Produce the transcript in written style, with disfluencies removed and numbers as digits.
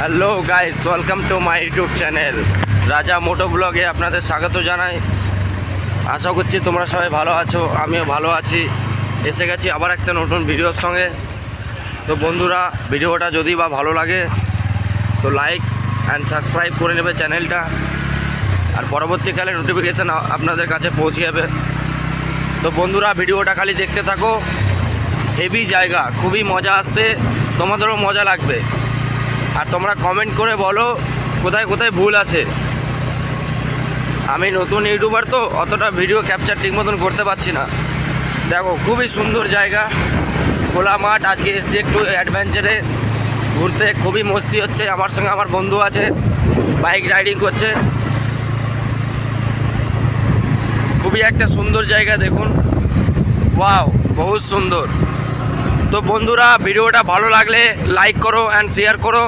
Hello guys, welcome to my YouTube channel রাজা মোটো ব্লগে আপনাদের স্বাগত জানাই। আশা করছি তোমরা সবাই ভালো আছো, আমিও ভালো আছি। এসে গেছি আবার একটা নতুন ভিডিওর সঙ্গে। তো বন্ধুরা, ভিডিওটা যদি বা ভালো লাগে তো লাইক অ্যান্ড সাবস্ক্রাইব করে নেবে চ্যানেলটা, আর পরবর্তীকালে নোটিফিকেশান আপনাদের কাছে পৌঁছে যাবে। তো বন্ধুরা, ভিডিওটা খালি দেখতে থাকো। হেভি জায়গা, খুবই মজা আসছে, তোমাদেরও মজা লাগবে। আর তোমরা কমেন্ট করে বলো কোথায় কোথায় ভুল আছে। আমি নতুন ইউটিউবার তো অতটা ভিডিও ক্যাপচার ঠিক মতন করতে পারছি না। দেখো, খুবই সুন্দর জায়গা, খোলা মাঠ। আজকে এসছি একটু অ্যাডভেঞ্চারে ঘুরতে, খুবই মস্তি হচ্ছে। আমার সঙ্গে আমার বন্ধু আছে, বাইক রাইডিং করছে। খুবই একটা সুন্দর জায়গা, দেখুন, ওয়াও, বহুত সুন্দর। তো বন্ধুরা, ভিডিওটা ভালো লাগলে লাইক করো অ্যান্ড শেয়ার করো।